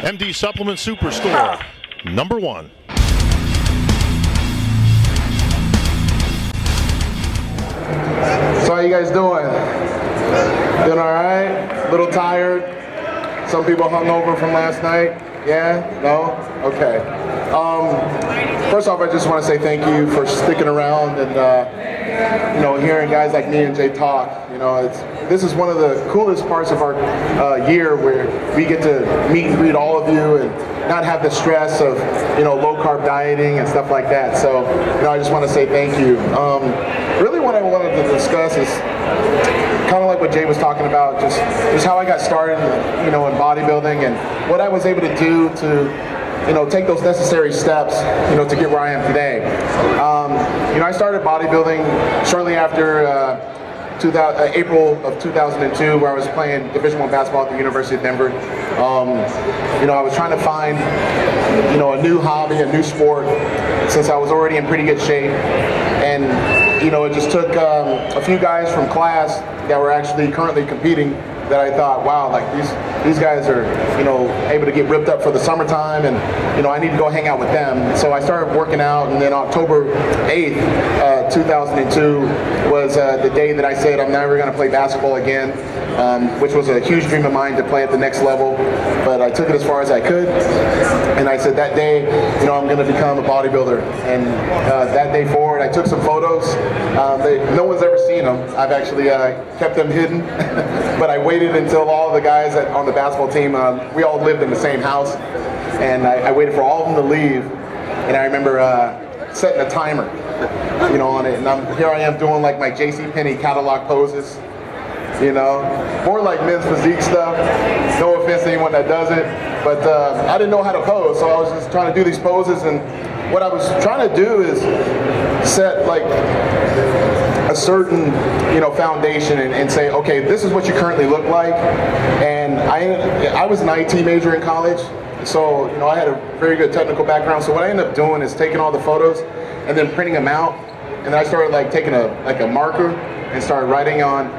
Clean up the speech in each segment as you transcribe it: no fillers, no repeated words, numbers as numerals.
MD Supplement Superstore, #1. So how you guys doing? Doing all right? A little tired? Some people hungover from last night? Yeah? No? Okay. First off, I just want to say thank you for sticking around and hearing guys like me and Jay talk. This is one of the coolest parts of our year, where we get to meet and greet all of you and not have the stress of low carb dieting and stuff like that. So I just want to say thank you. Really, what I wanted to discuss is kind of like what Jay was talking about, just how I got started, in bodybuilding and what I was able to do to take those necessary steps, to get where I am today. I started bodybuilding shortly after April of 2002, where I was playing Division I basketball at the University of Denver. I was trying to find, a new hobby, a new sport, since I was already in pretty good shape. And, it just took a few guys from class that were actually currently competing that I thought, wow, like these guys are, able to get ripped up for the summertime, and, I need to go hang out with them. So I started working out, and then October 8th, 2002 was the day that I said I'm never going to play basketball again, which was a huge dream of mine to play at the next level, but I took it as far as I could, and I said that day, I'm going to become a bodybuilder. And that day forward, I took some photos. No one's ever seen them. I've actually kept them hidden, but I waited until all the guys on the basketball team, we all lived in the same house, and I waited for all of them to leave, and I remember setting a timer, on it, and here I am doing like my JCPenney catalog poses, more like men's physique stuff. No offense to anyone that does it, but I didn't know how to pose, so I was just trying to do these poses, and what I was trying to do is set like a certain foundation and say, okay, this is what you currently look like. And I was an IT major in college, so I had a very good technical background. So what I ended up doing is taking all the photos and then printing them out, and I started like taking a marker and started writing on,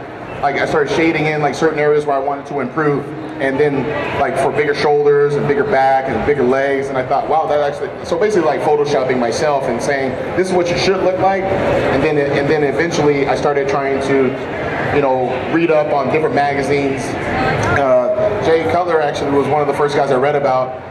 like I started shading in like certain areas where I wanted to improve, and then like for bigger shoulders and bigger back and bigger legs. And I thought, wow, that actually, so basically like photoshopping myself and saying this is what you should look like. And then eventually I started trying to read up on different magazines. Jay Cutler actually was one of the first guys I read about,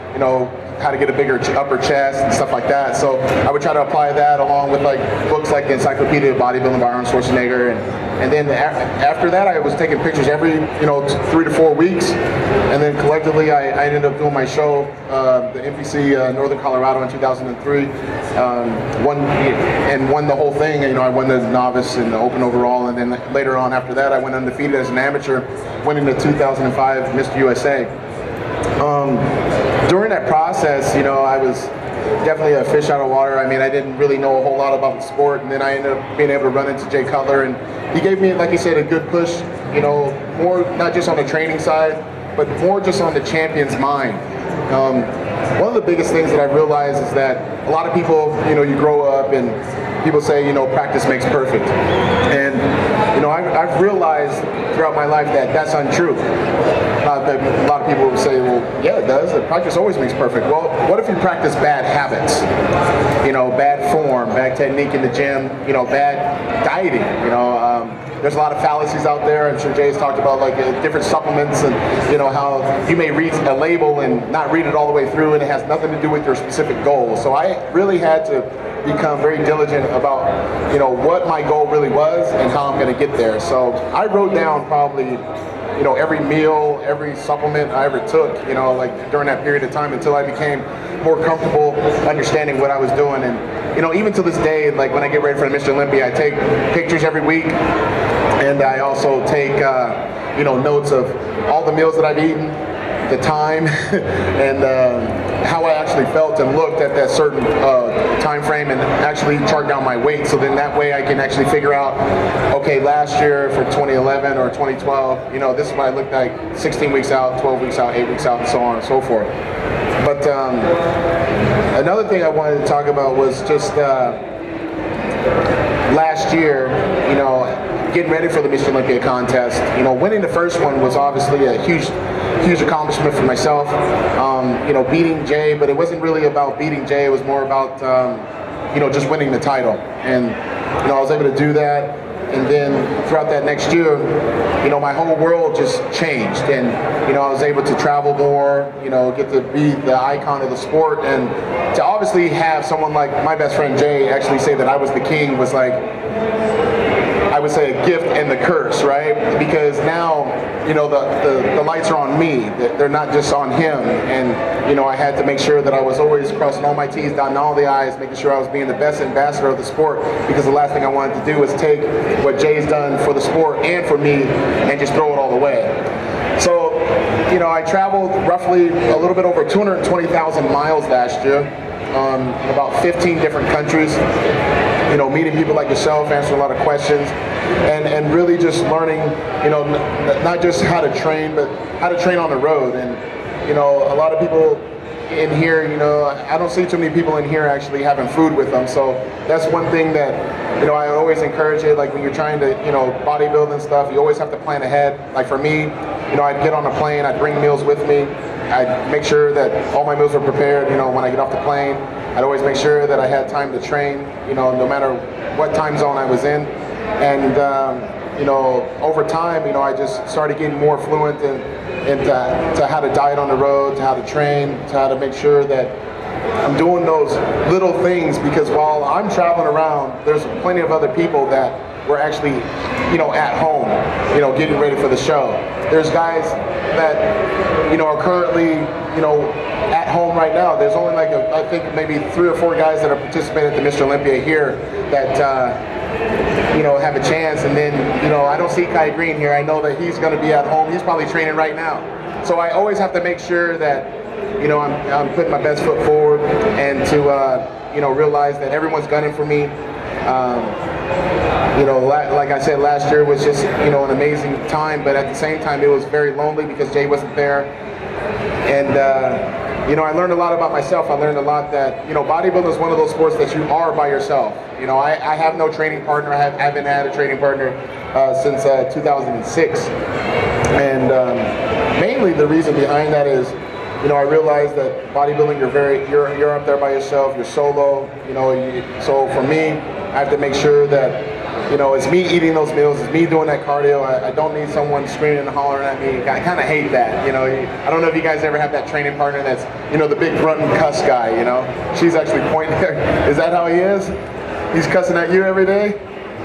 how to get a bigger upper chest and stuff like that. So I would try to apply that along with like books like the Encyclopedia of Bodybuilding by Arnold Schwarzenegger. And then after that, I was taking pictures every 3 to 4 weeks. And then collectively, I ended up doing my show, the MPC Northern Colorado in 2003. Won the whole thing. I won the novice and the open overall. And then later on after that, I went undefeated as an amateur, winning the 2005 Mr. USA. During that process, I was definitely a fish out of water. I mean, I didn't really know a whole lot about the sport, and then I ended up being able to run into Jay Cutler, and he gave me, like you said, a good push, more not just on the training side, but more just on the champion's mind. One of the biggest things that I realized is that a lot of people, you grow up and people say, practice makes perfect. And, I've realized throughout my life that that's untrue. A lot of people would say, well, yeah, it does. Practice always makes perfect. Well, what if you practice bad habits? Bad form, bad technique in the gym, bad dieting, there's a lot of fallacies out there. I'm sure Jay's talked about like different supplements and how you may read a label and not read it all the way through, and it has nothing to do with your specific goal. So I really had to become very diligent about what my goal really was and how I'm going to get there. So I wrote down probably every meal, every supplement I ever took, like during that period of time, until I became more comfortable understanding what I was doing. And even to this day, like when I get ready for the Mr. Olympia, I take pictures every week, and I also take notes of all the meals that I've eaten, the time, and how I actually felt and looked at that certain time frame, and actually chart down my weight. So then that way I can actually figure out, okay, last year for 2011 or 2012, this is what I looked like 16 weeks out, 12 weeks out, 8 weeks out, and so on and so forth. But another thing I wanted to talk about was just last year, getting ready for the Mr. Olympia contest. Winning the first one was obviously a huge huge accomplishment for myself, you know, beating Jay, but it wasn't really about beating Jay, it was more about, you know, just winning the title. And, you know, I was able to do that. And then throughout that next year, you know, my whole world just changed. And, you know, I was able to travel more, you know, get to be the icon of the sport. And to obviously have someone like my best friend Jay actually say that I was the king was like, I would say a gift and the curse, right? Because now, you know, the lights are on me. They're not just on him. And, you know, I had to make sure that I was always crossing all my T's, dotting all the I's, making sure I was being the best ambassador of the sport, because the last thing I wanted to do was take what Jay's done for the sport and for me and just throw it all away. So, you know, I traveled roughly a little bit over 220,000 miles last year, in about 15 different countries. You know, meeting people like yourself, answering a lot of questions, and really just learning, you know, not just how to train, but how to train on the road. And, you know, a lot of people in here, you know, I don't see too many people in here actually having food with them. So that's one thing that, you know, I always encourage it. Like when you're trying to, you know, bodybuild and stuff, you always have to plan ahead. Like for me, you know, I'd get on a plane, I'd bring meals with me. I'd make sure that all my meals were prepared, you know, when I get off the plane. I'd always make sure that I had time to train, you know, no matter what time zone I was in. And, you know, over time, you know, I just started getting more fluent into how to diet on the road, to how to train, to how to make sure that I'm doing those little things, because while I'm traveling around, there's plenty of other people that were actually, you know, at home, you know, getting ready for the show. There's guys that, you know, are currently, you know, at home right now. There's only like, I think maybe 3 or 4 guys that are participating at the Mr. Olympia here that, you know, have a chance. And then, you know, I don't see Kai Green here. I know that he's going to be at home. He's probably training right now. So I always have to make sure that, you know, I'm putting my best foot forward, and to, you know, realize that everyone's gunning for me. You know, like I said, last year was just, you know, an amazing time, but at the same time it was very lonely because Jay wasn't there. And, you know, I learned a lot about myself. I learned a lot that, you know, bodybuilding is one of those sports that you are by yourself. You know, I have no training partner. I haven't had a training partner since 2006. And mainly the reason behind that is, you know, I realized that bodybuilding, you're up there by yourself, you're solo, you know, so for me, I have to make sure that, you know, it's me eating those meals, it's me doing that cardio. I don't need someone screaming and hollering at me. I kind of hate that, you know. I don't know if you guys ever have that training partner that's, you know, the big grunt and cuss guy, you know. She's actually pointing there. Is that how he is? He's cussing at you every day?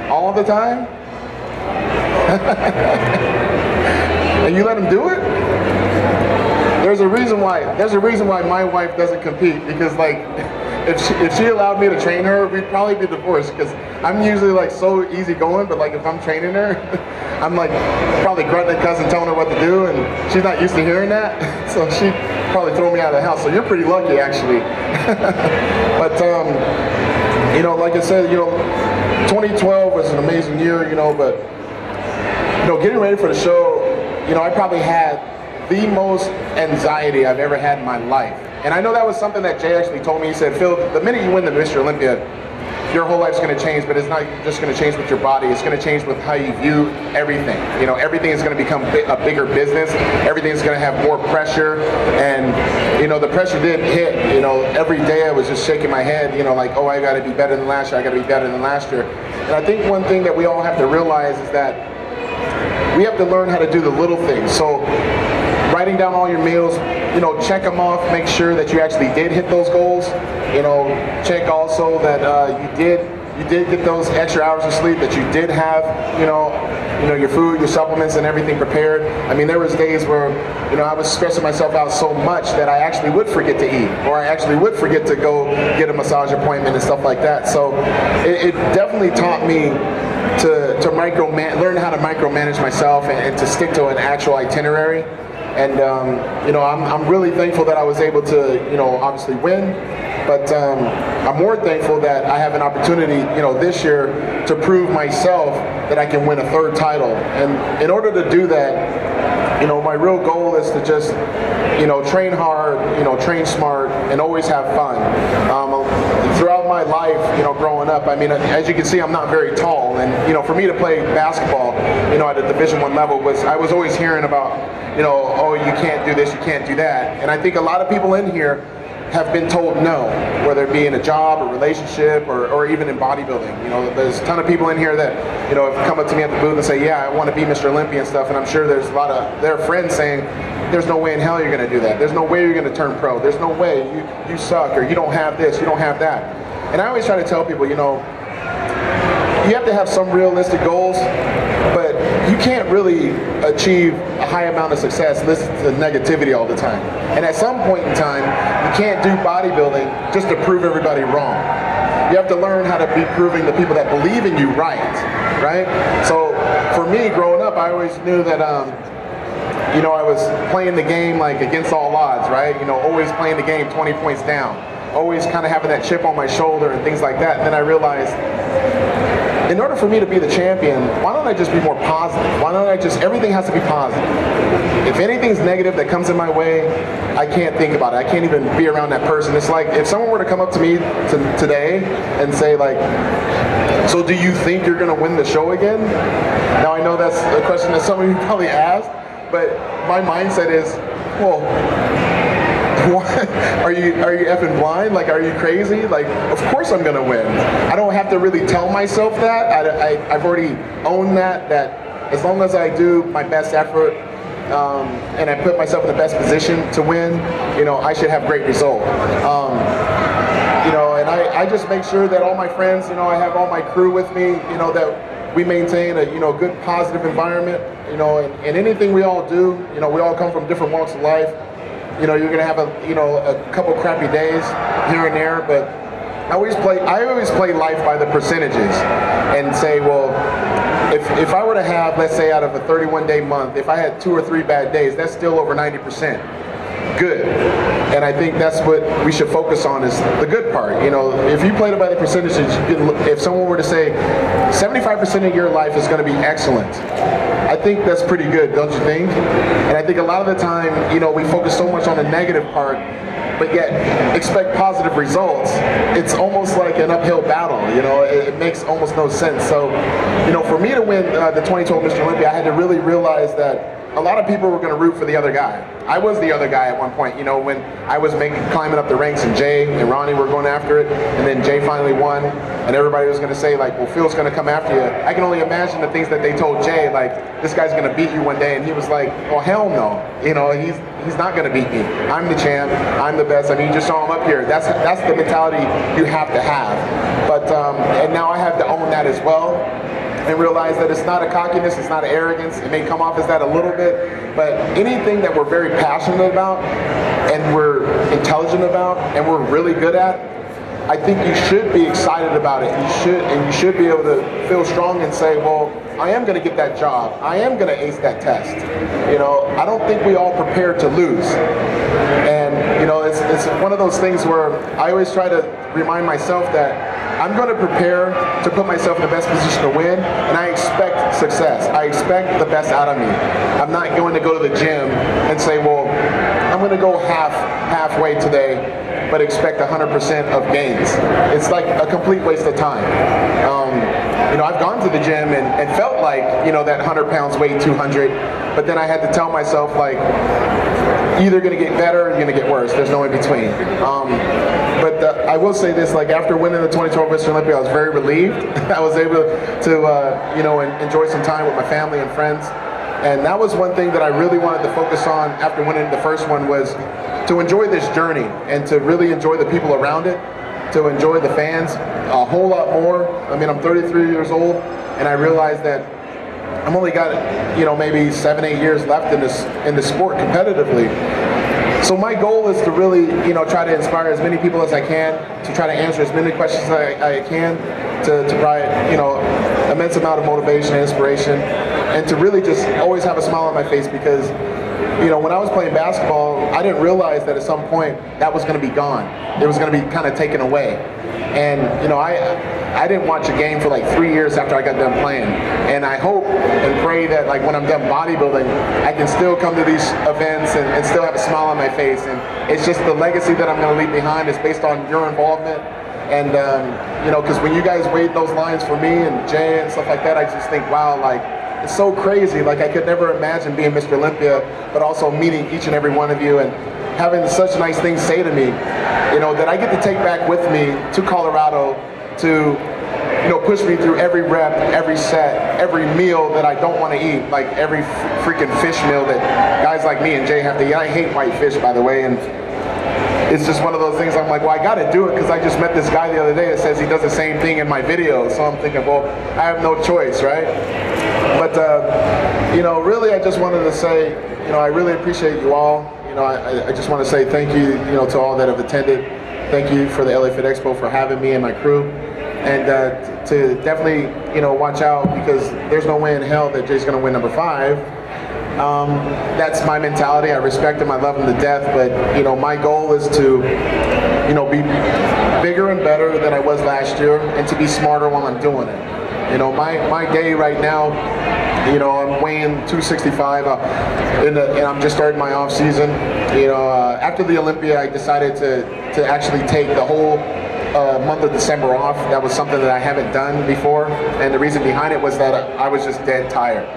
All the time? And you let him do it? There's a reason why my wife doesn't compete, because like if she allowed me to train her, we'd probably be divorced, because I'm usually like so easygoing, but like if I'm training her, I'm like probably grunting and cussing, telling her what to do, and she's not used to hearing that, so she'd probably throw me out of the house. So you're pretty lucky actually. But you know, like I said, you know, 2012 was an amazing year, you know, but you know, getting ready for the show, you know, I probably had the most anxiety I've ever had in my life. And I know that was something that Jay actually told me. He said, Phil, the minute you win the Mr. Olympia, your whole life's going to change, but it's not just going to change with your body. It's going to change with how you view everything. You know, everything is going to become a bigger business. Everything's going to have more pressure. And, you know, the pressure did hit. You know, every day I was just shaking my head, you know, like, oh, I got to be better than last year. I got to be better than last year. And I think one thing that we all have to realize is that we have to learn how to do the little things. So writing down all your meals, you know, check them off, make sure that you actually did hit those goals. You know, check also that you did get those extra hours of sleep, that you did have, you know, your food, your supplements, and everything prepared. I mean, there was days where, you know, I was stressing myself out so much that I actually would forget to eat, or I actually would forget to go get a massage appointment and stuff like that. So it definitely taught me to learn how to micromanage myself and to stick to an actual itinerary. And you know, I'm really thankful that I was able to, you know, obviously win. But I'm more thankful that I have an opportunity, you know, this year to prove myself that I can win a 3rd title. And in order to do that, you know, my real goal is to just, you know, train hard, you know, train smart, and always have fun. Throughout my life, you know, growing up, I mean, as you can see, I'm not very tall, and you know, for me to play basketball, you know, at a Division I level I was always hearing about, you know, oh, you can't do this, you can't do that, and I think a lot of people in here have been told no, whether it be in a job or relationship or even in bodybuilding. You know, there's a ton of people in here that, you know, have come up to me at the booth and say, yeah, I want to be Mr. Olympia and stuff, and I'm sure there's a lot of their friends saying, there's no way in hell you're going to do that. There's no way you're going to turn pro. There's no way. You suck, or you don't have this, you don't have that. And I always try to tell people, you know, you have to have some realistic goals, but you can't really achieve a high amount of success listening to negativity all the time. And at some point in time, you can't do bodybuilding just to prove everybody wrong. You have to learn how to be proving the people that believe in you right? So for me, growing up, I always knew that, you know, I was playing the game like against all odds, right? You know, always playing the game 20 points down. Always kind of having that chip on my shoulder and things like that. And then I realized, in order for me to be the champion, why don't I just be more positive? Why don't I just, everything has to be positive. If anything's negative that comes in my way, I can't think about it. I can't even be around that person. It's like if someone were to come up to me today and say like, so do you think you're going to win the show again? Now I know that's a question that some of you probably asked, but my mindset is, well, what? Are you effing blind? Like, are you crazy? Like, of course I'm gonna win. I don't have to really tell myself that. I've already owned that as long as I do my best effort and I put myself in the best position to win, you know, I should have great result. You know, and I just make sure that all my friends, you know, I have all my crew with me, you know, that we maintain a, you know, good positive environment, you know, and anything we all do, you know, we all come from different walks of life. You know, you're gonna have a couple crappy days here and there, but I always play life by the percentages and say, well, if I were to have, let's say, out of a 31-day month, if I had 2 or 3 bad days, that's still over 90%. Good. And I think that's what we should focus on, is the good part. You know, if you played it by the percentages, if someone were to say 75% of your life is going to be excellent, I think that's pretty good, don't you think? And I think a lot of the time, you know, we focus so much on the negative part, but yet expect positive results. It's almost like an uphill battle, you know, it makes almost no sense. So, you know, for me to win the 2012 Mr. Olympia, I had to really realize that a lot of people were going to root for the other guy. I was the other guy at one point, you know, when I was climbing up the ranks and Jay and Ronnie were going after it, and then Jay finally won, and everybody was going to say, like, well, Phil's going to come after you. I can only imagine the things that they told Jay, like, this guy's going to beat you one day, and he was like, well, hell no. You know, he's not going to beat me. I'm the champ. I'm the best. I mean, you just saw him up here. That's the mentality you have to have. But, and now I have to own that as well, and realize that it's not a cockiness, it's not an arrogance. It may come off as that a little bit, but anything that we're very passionate about and we're intelligent about and we're really good at, I think you should be excited about it. You should be able to feel strong and say, well, I am going to get that job. I am going to ace that test. You know, I don't think we all prepare to lose. And, you know, it's one of those things where I always try to remind myself that I'm going to prepare to put myself in the best position to win, and I expect success. I expect the best out of me. I'm not going to go to the gym and say, well, I'm going to go halfway today, but expect 100% of gains. It's like a complete waste of time. You know, I've gone to the gym and felt like, you know, that 100 pounds weighed 200, but then I had to tell myself, like, either going to get better or you're going to get worse. There's no in between. But I will say this, like, after winning the 2012 Mr. Olympia, I was very relieved. I was able to, you know, enjoy some time with my family and friends. And that was one thing that I really wanted to focus on after winning the first one, was to enjoy this journey and to really enjoy the people around it, to enjoy the fans a whole lot more. I mean, I'm 33 years old, and I realized that I've only got, you know, maybe 7-8 years left in the sport competitively. So my goal is to really, you know, try to inspire as many people as I can, to try to answer as many questions as I can, to provide, you know, immense amount of motivation and inspiration, and to really just always have a smile on my face, because you know, when I was playing basketball, I didn't realize that at some point that was going to be gone. It was going to be kind of taken away. And, you know, I didn't watch a game for like 3 years after I got done playing. And I hope and pray that, like, when I'm done bodybuilding, I can still come to these events and still have a smile on my face. And it's just the legacy that I'm going to leave behind is based on your involvement. And, you know, because when you guys weighed those lines for me and Jay and stuff like that, I just think, wow, like, it's so crazy. Like, I could never imagine being Mr. Olympia, but also meeting each and every one of you and having such nice things say to me, you know, that I get to take back with me to Colorado to, you know, push me through every rep, every set, every meal that I don't want to eat, like every freaking fish meal that guys like me and Jay have to eat. I hate white fish, by the way, and it's just one of those things I'm like, well, I got to do it because I just met this guy the other day that says he does the same thing in my videos. So I'm thinking, well, I have no choice, right? But, you know, really I just wanted to say, you know, I really appreciate you all. You know, I just want to say thank you, you know, to all that have attended. Thank you for the LA Fit Expo for having me and my crew. And to definitely, you know, watch out because there's no way in hell that Jay's going to win number 5. That's my mentality. I respect him. I love him to death. But, you know, my goal is to, you know, be bigger and better than I was last year and to be smarter while I'm doing it. You know, my day right now, you know, I'm weighing 265 and I'm just starting my off season. You know, after the Olympia, I decided to actually take the whole month of December off. That was something that I haven't done before. And the reason behind it was that I was just dead tired.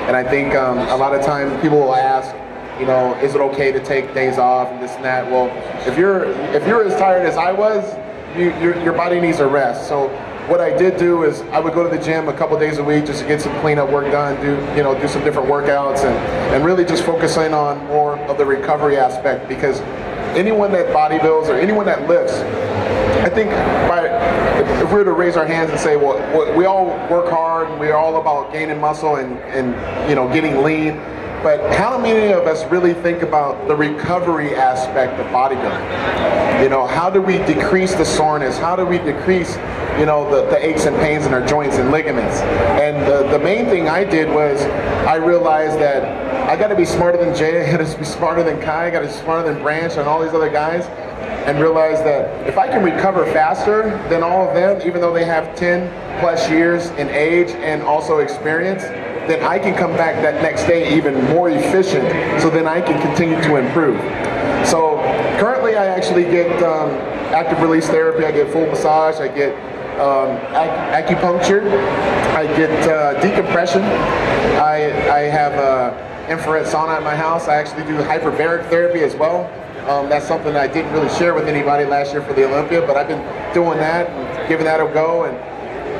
And I think a lot of time people will ask, you know, is it okay to take days off and this and that? Well, if you're as tired as I was, your body needs a rest. So what I did do is I would go to the gym a couple days a week just to get some cleanup work done, do some different workouts and really just focus in on more of the recovery aspect, because anyone that bodybuilds or anyone that lifts, I think if we were to raise our hands and say, well, we all work hard and we're all about gaining muscle and you know, getting lean, but how many of us really think about the recovery aspect of bodybuilding? You know, how do we decrease the soreness? How do we decrease, you know, the aches and pains in our joints and ligaments? And the main thing I did was I realized that I got to be smarter than Jay, I got to be smarter than Kai, I got to be smarter than Branch and all these other guys, and realize that if I can recover faster than all of them, even though they have 10 plus years in age and also experience, then I can come back that next day even more efficient, so then I can continue to improve. So currently I actually get active release therapy, I get full massage, I get acupuncture, I get decompression, I have infrared sauna at my house, I actually do hyperbaric therapy as well. That's something that I didn't really share with anybody last year for the Olympia, but I've been doing that and giving that a go, and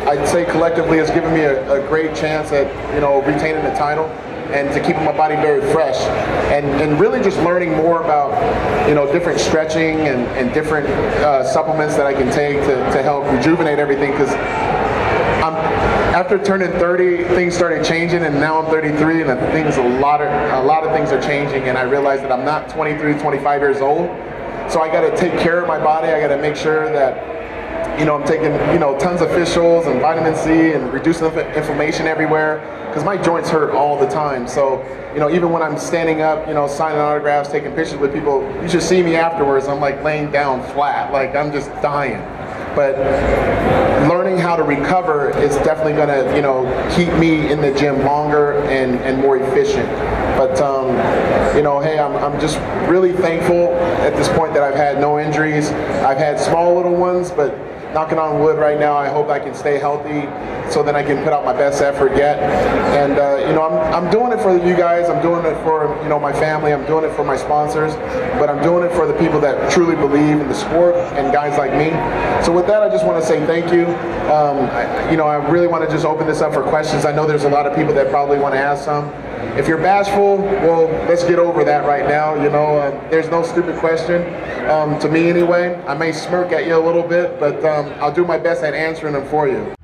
I'd say collectively it's given me a great chance at, you know, retaining the title and to keeping my body very fresh and really just learning more about, you know, different stretching and different supplements that I can take to help rejuvenate everything, because after turning 30, things started changing, and now I'm 33, and a lot of things are changing, and I realized that I'm not 23, 25 years old, so I got to take care of my body. I got to make sure that, you know, I'm taking, you know, tons of fish oils and vitamin C and reducing inflammation everywhere, because my joints hurt all the time. So, you know, even when I'm standing up, you know, signing autographs, taking pictures with people, you should see me afterwards. I'm like laying down flat, like I'm just dying. But learning how to recover is definitely going to, you know, keep me in the gym longer and more efficient. But, you know, hey, I'm just really thankful at this point that I've had no injuries. I've had small little ones, but knocking on wood right now, I hope I can stay healthy so that I can put out my best effort yet. And, you know, I'm doing it for you guys. I'm doing it for, you know, my family. I'm doing it for my sponsors. But I'm doing it for the people that truly believe in the sport and guys like me. So with that, I just want to say thank you. You know, I really want to just open this up for questions. I know there's a lot of people that probably want to ask some. If you're bashful, well, let's get over that right now. You know, there's no stupid question, to me anyway. I may smirk at you a little bit, but I'll do my best at answering them for you.